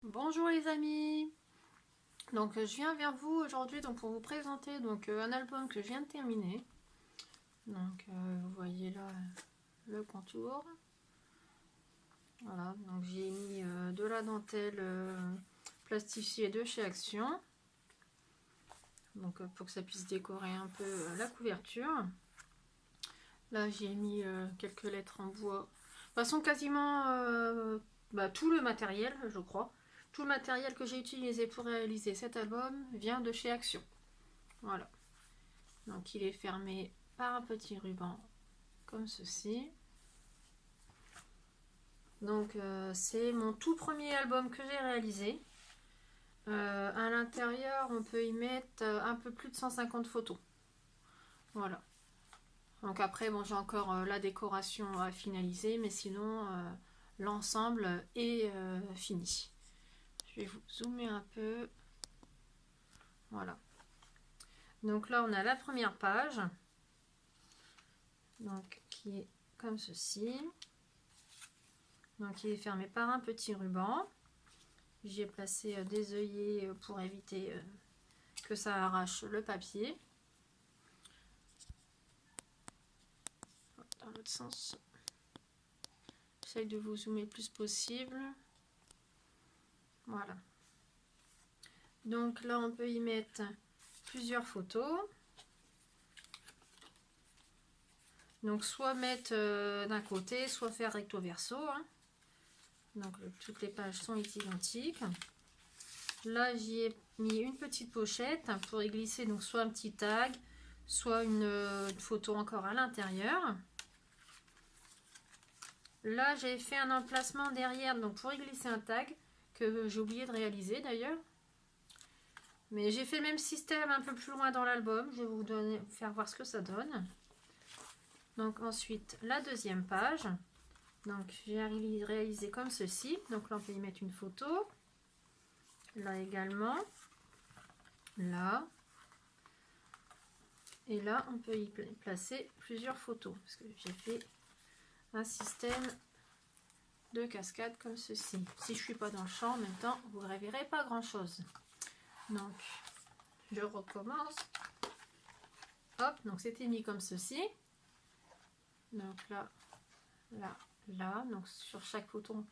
Bonjour les amis, donc je viens vers vous aujourd'hui pour vous présenter un album que je viens de terminer. Vous voyez là le contour. Voilà, donc j'ai mis de la dentelle plastifiée de chez Action. Donc pour que ça puisse décorer un peu la couverture. Là j'ai mis quelques lettres en bois. De toute façon quasiment tout le matériel, je crois. Tout le matériel que j'ai utilisé pour réaliser cet album vient de chez Action. Voilà. Donc il est fermé par un petit ruban comme ceci. Donc c'est mon tout premier album que j'ai réalisé. À l'intérieur, on peut y mettre un peu plus de 150 photos. Voilà. Donc après, bon, j'ai encore la décoration à finaliser, mais sinon, l'ensemble est fini. Je vais vous zoomer un peu. Voilà. Donc là, on a la première page. Donc, qui est comme ceci. Donc, il est fermé par un petit ruban. J'ai placé des œillets pour éviter que ça arrache le papier. Dans l'autre sens. J'essaie de vous zoomer le plus possible. Voilà. Donc là, on peut y mettre plusieurs photos. Donc soit mettre d'un côté, soit faire recto verso. Hein. Donc toutes les pages sont identiques. Là, j'y ai mis une petite pochette pour y glisser donc soit un petit tag, soit une photo encore à l'intérieur. Là, j'ai fait un emplacement derrière donc pour y glisser un tag que j'ai oublié de réaliser d'ailleurs. Mais j'ai fait le même système un peu plus loin dans l'album. Je vais vous faire voir ce que ça donne. Donc ensuite, la deuxième page. Donc j'ai réalisé comme ceci. Donc là, on peut y mettre une photo. Là également. Là. Et là, on peut y placer plusieurs photos. Parce que j'ai fait un système de cascade comme ceci. Si je ne suis pas dans le champ en même temps, vous ne verrez pas grand chose. Donc, je recommence. Hop, donc c'était mis comme ceci. Donc là, là, là. Donc sur chaque photo,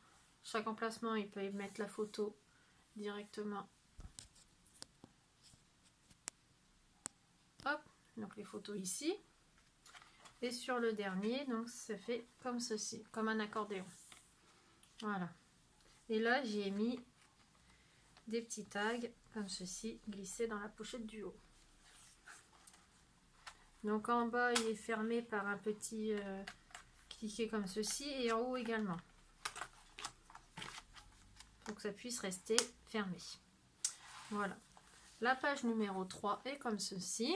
chaque emplacement, il peut y mettre la photo directement. Hop, donc les photos ici. Et sur le dernier, donc ça fait comme ceci, comme un accordéon. Voilà. Et là, j'ai mis des petits tags comme ceci, glissés dans la pochette du haut. Donc en bas, il est fermé par un petit cliquet comme ceci et en haut également. Pour que ça puisse rester fermé. Voilà. La page numéro 3 est comme ceci.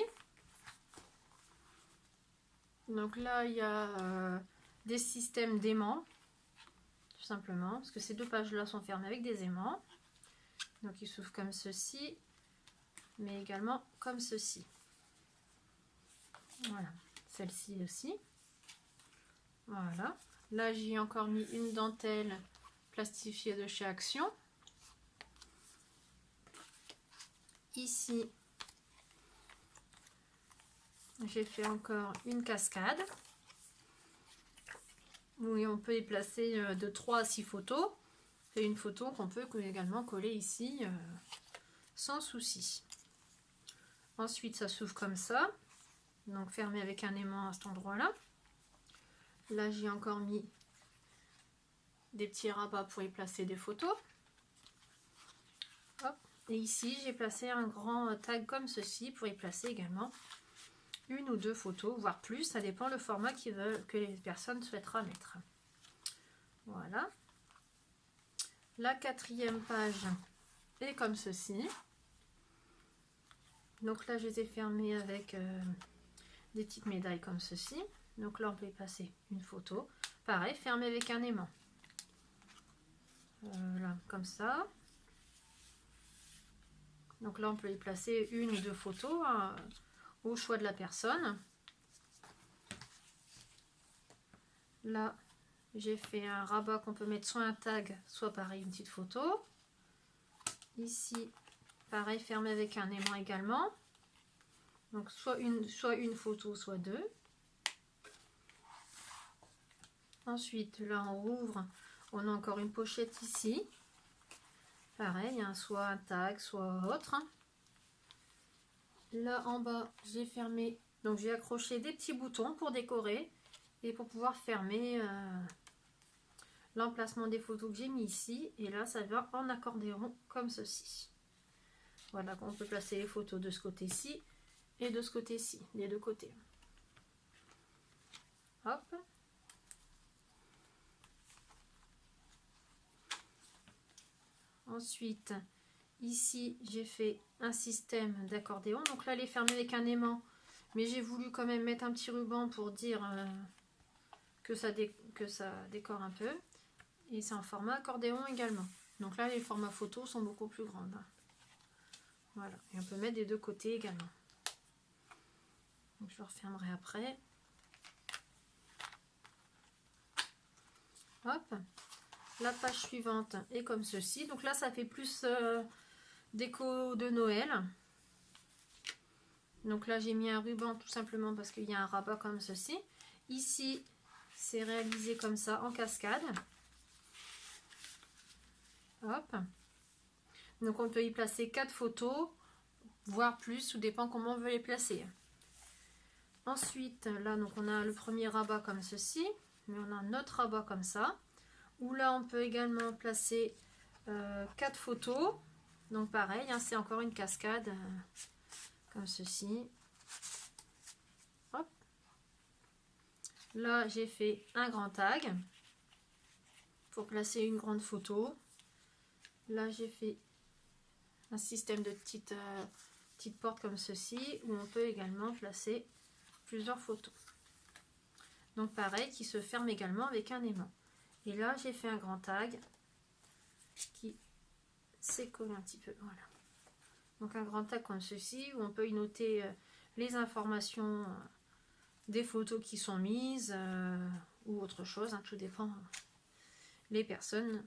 Donc là, il y a des systèmes d'aimants, tout simplement, parce que ces deux pages-là sont fermées avec des aimants. Donc ils s'ouvrent comme ceci, mais également comme ceci. Voilà, celle-ci aussi. Voilà. Là, j'ai encore mis une dentelle plastifiée de chez Action. Ici, j'ai fait encore une cascade. Où on peut y placer de 3 à 6 photos. Et une photo qu'on peut également coller ici sans souci. Ensuite, ça s'ouvre comme ça. Donc fermé avec un aimant à cet endroit-là. Là, j'ai encore mis des petits rabats pour y placer des photos. Hop. Et ici, j'ai placé un grand tag comme ceci pour y placer également une ou deux photos, voire plus. Ça dépend le format que les personnes souhaiteront mettre. Voilà. La quatrième page est comme ceci. Donc là, je les ai fermées avec des petites médailles comme ceci. Donc là, on peut y placer une photo. Pareil, fermée avec un aimant. Là, comme ça. Donc là, on peut y placer une ou deux photos au choix de la personne. Là, j'ai fait un rabat qu'on peut mettre soit un tag, soit pareil, une petite photo. Ici, pareil, fermé avec un aimant également. Donc soit une photo, soit deux. Ensuite, là on rouvre, on a encore une pochette ici. Pareil, hein, soit un tag, soit autre. Là en bas, j'ai fermé, donc j'ai accroché des petits boutons pour décorer et pour pouvoir fermer l'emplacement des photos que j'ai mis ici. Et là, ça va en accordéon comme ceci. Voilà, on peut placer les photos de ce côté-ci et de ce côté-ci, des deux côtés. Hop. Ensuite, ici, j'ai fait un système d'accordéon. Donc là, elle est fermée avec un aimant. Mais j'ai voulu quand même mettre un petit ruban pour dire que ça décore un peu. Et c'est en format accordéon également. Donc là, les formats photos sont beaucoup plus grands. Voilà. Et on peut mettre des deux côtés également. Donc je le refermerai après. Hop. La page suivante est comme ceci. Donc là, ça fait plus déco de Noël. Donc là, j'ai mis un ruban tout simplement parce qu'il y a un rabat comme ceci. Ici, c'est réalisé comme ça en cascade. Hop. Donc on peut y placer 4 photos, voire plus, tout dépend comment on veut les placer. Ensuite, là, donc on a le premier rabat comme ceci, mais on a un autre rabat comme ça, où là on peut également placer 4 photos. Donc pareil, hein, c'est encore une cascade comme ceci. Hop. Là, j'ai fait un grand tag pour placer une grande photo. Là, j'ai fait un système de petites portes comme ceci, où on peut également placer plusieurs photos. Donc pareil, qui se ferme également avec un aimant. Et là, j'ai fait un grand tag qui s'est collé un petit peu. Voilà. Donc un grand tag comme ceci, où on peut y noter les informations des photos qui sont mises ou autre chose, hein, tout dépend. Les personnes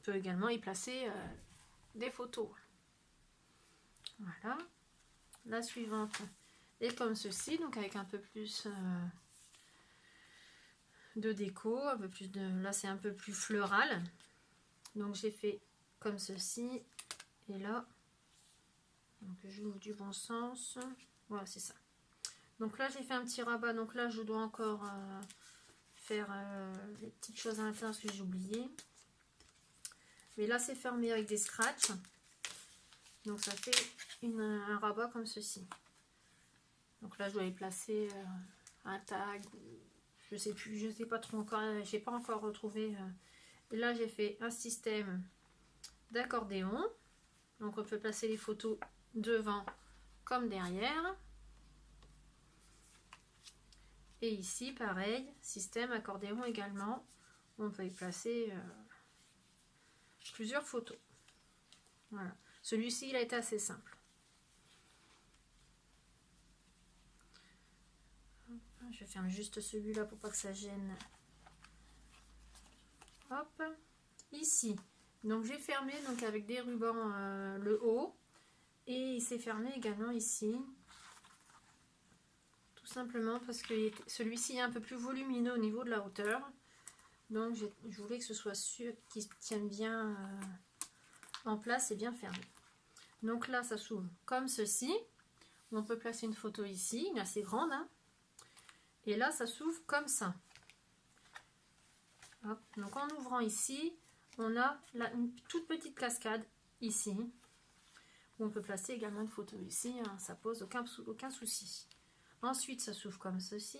peuvent également y placer des photos. Voilà. La suivante est comme ceci, donc avec un peu plus de déco, un peu plus de, là c'est un peu plus floral. Donc j'ai fait comme ceci, et là, donc je joue du bon sens. Voilà, c'est ça. Donc là j'ai fait un petit rabat, donc là je dois encore faire les petites choses à l'intérieur que j'ai oublié. Mais là c'est fermé avec des scratchs. Donc ça fait un rabat comme ceci. Donc là je dois y placer un tag, je sais plus, je sais pas trop encore, j'ai pas encore retrouvé. Et là j'ai fait un système d'accordéon. Donc on peut placer les photos devant comme derrière. Et ici pareil, système accordéon également. On peut y placer plusieurs photos. Voilà. Celui-ci il a été assez simple. Je ferme juste celui-là pour pas que ça gêne. Hop, ici. Donc j'ai fermé donc avec des rubans le haut, et il s'est fermé également ici. Tout simplement parce que celui-ci est un peu plus volumineux au niveau de la hauteur. Donc je voulais que ce soit sûr qu'il tienne bien en place et bien fermé. Donc là ça s'ouvre comme ceci. On peut placer une photo ici, il est assez grande, hein. Et là ça s'ouvre comme ça. Hop. Donc en ouvrant ici, on a une toute petite cascade ici, où on peut placer également une photo ici, hein, ça pose aucun souci. Ensuite ça s'ouvre comme ceci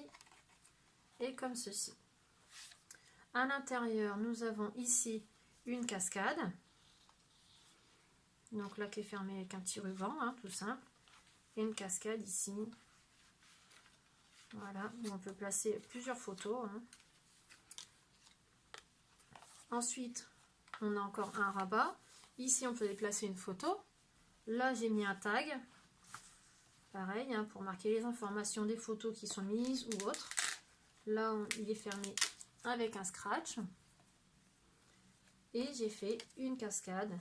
et comme ceci. À l'intérieur nous avons ici une cascade, donc là qui est fermée avec un petit ruban, hein, tout simple, et une cascade ici, voilà, où on peut placer plusieurs photos, hein. Ensuite, on a encore un rabat. Ici, on peut déplacer une photo. Là, j'ai mis un tag. Pareil, hein, pour marquer les informations des photos qui sont mises ou autres. Là, il est fermé avec un scratch. Et j'ai fait une cascade.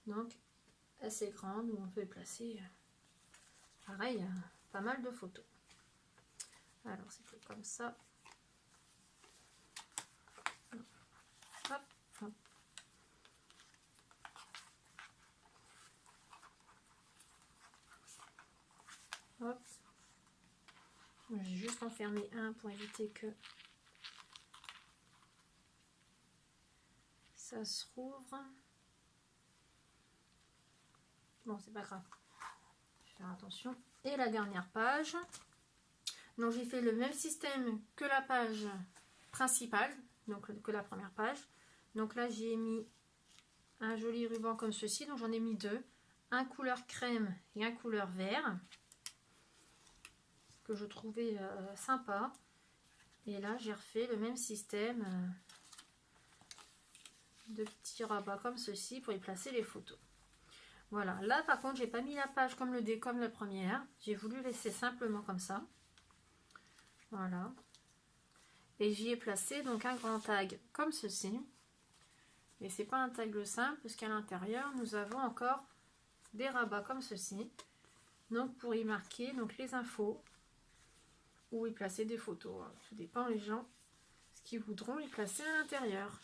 donc assez grande, où on peut placer pareil pas mal de photos. Alors c'était comme ça. Hop, hop. Hop. J'ai juste enfermé un pour éviter que ça se rouvre. Bon, c'est pas grave. Je vais faire attention. Et la dernière page. Donc j'ai fait le même système que la page principale, donc que la première page. Donc là j'ai mis un joli ruban comme ceci, donc j'en ai mis deux, un couleur crème et un couleur vert, que je trouvais sympa. Et là j'ai refait le même système de petits rabats comme ceci pour y placer les photos. Voilà, là par contre j'ai pas mis la page comme comme la première, j'ai voulu laisser simplement comme ça. Voilà, et j'y ai placé donc un grand tag comme ceci, et c'est pas un tag simple parce qu'à l'intérieur nous avons encore des rabats comme ceci, donc pour y marquer donc les infos ou y placer des photos, tout dépend les gens ce qu'ils voudront y placer à l'intérieur.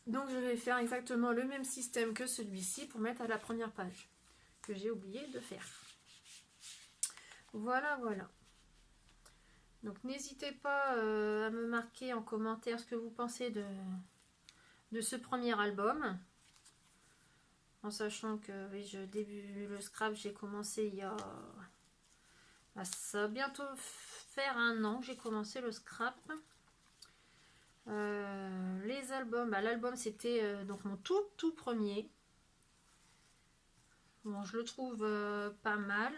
Donc je vais faire exactement le même système que celui-ci pour mettre à la première page que j'ai oublié de faire. Voilà, voilà. Donc n'hésitez pas à me marquer en commentaire ce que vous pensez de ce premier album. En sachant que oui, je débute le scrap, j'ai commencé il y a... ça va bientôt faire un an que j'ai commencé le scrap. Les albums, l'album c'était donc mon tout premier. Bon, je le trouve pas mal.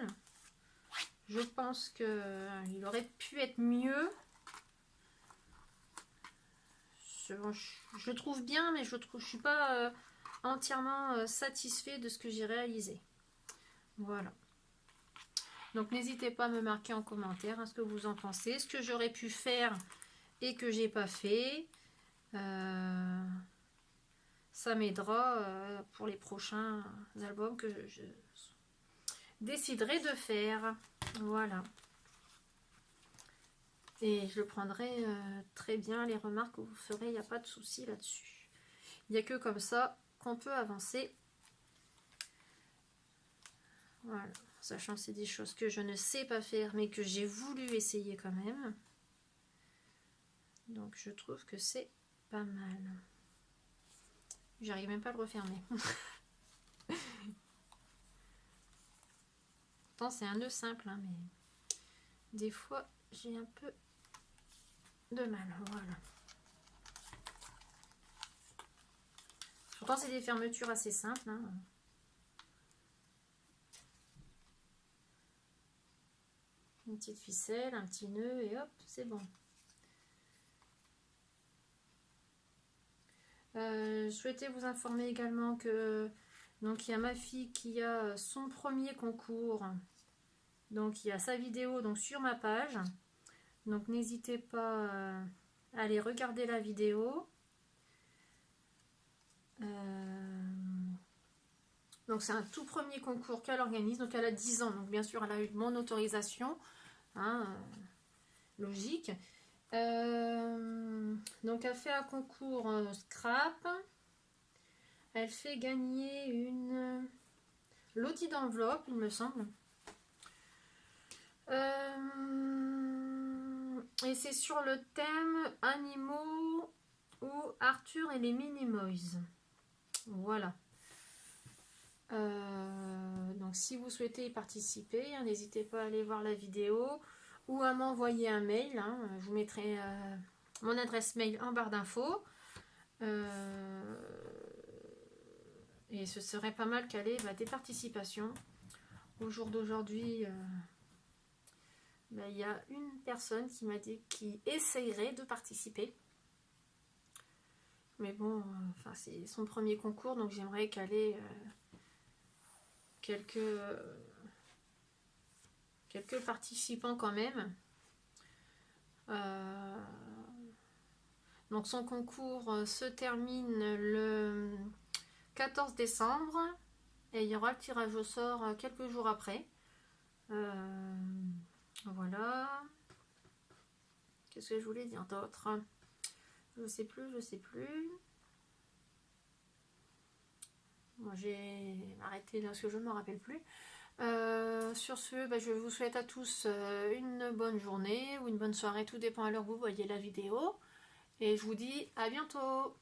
Je pense qu'il aurait pu être mieux. Je le trouve bien, mais je suis pas entièrement satisfait de ce que j'ai réalisé. Voilà. Donc n'hésitez pas à me marquer en commentaire ce que vous en pensez, ce que j'aurais pu faire et que j'ai pas fait. Ça m'aidera pour les prochains albums que je déciderai de faire. Voilà. Et je prendrai très bien les remarques que vous ferez, il n'y a pas de souci là-dessus. Il n'y a que comme ça qu'on peut avancer. Voilà. Sachant que c'est des choses que je ne sais pas faire, mais que j'ai voulu essayer quand même. Donc je trouve que c'est pas mal. J'arrive même pas à le refermer. Pourtant c'est un nœud simple, hein, mais des fois j'ai un peu de mal. Voilà. Pourtant c'est des fermetures assez simples. Hein. Une petite ficelle, un petit nœud et hop, c'est bon. Je souhaitais vous informer également que donc il y a ma fille qui a son premier concours. Donc il y a sa vidéo donc sur ma page. Donc n'hésitez pas à aller regarder la vidéo. Donc c'est un tout premier concours qu'elle organise. Donc elle a 10 ans. Donc bien sûr elle a eu mon autorisation. Hein, logique. Donc elle fait un concours scrap. Elle fait gagner une loti d'enveloppe, il me semble. Et c'est sur le thème animaux ou Arthur et les Minimoys. Voilà. Donc si vous souhaitez y participer, hein, n'hésitez pas à aller voir la vidéo ou à m'envoyer un mail. Hein, je vous mettrai mon adresse mail en barre d'infos. Et ce serait pas mal qu'elle ait des participations. Au jour d'aujourd'hui, il y a une personne qui m'a dit qu'il essayerait de participer. Mais bon, c'est son premier concours, donc j'aimerais qu'elle ait quelques participants quand même. Donc son concours se termine le 14 décembre. Et il y aura le tirage au sort quelques jours après. Voilà. Qu'est-ce que je voulais dire d'autre? Je sais plus, je sais plus. Moi j'ai arrêté parce que je ne me rappelle plus. Sur ce, je vous souhaite à tous une bonne journée ou une bonne soirée, tout dépend à l'heure où vous voyez la vidéo. Et je vous dis à bientôt.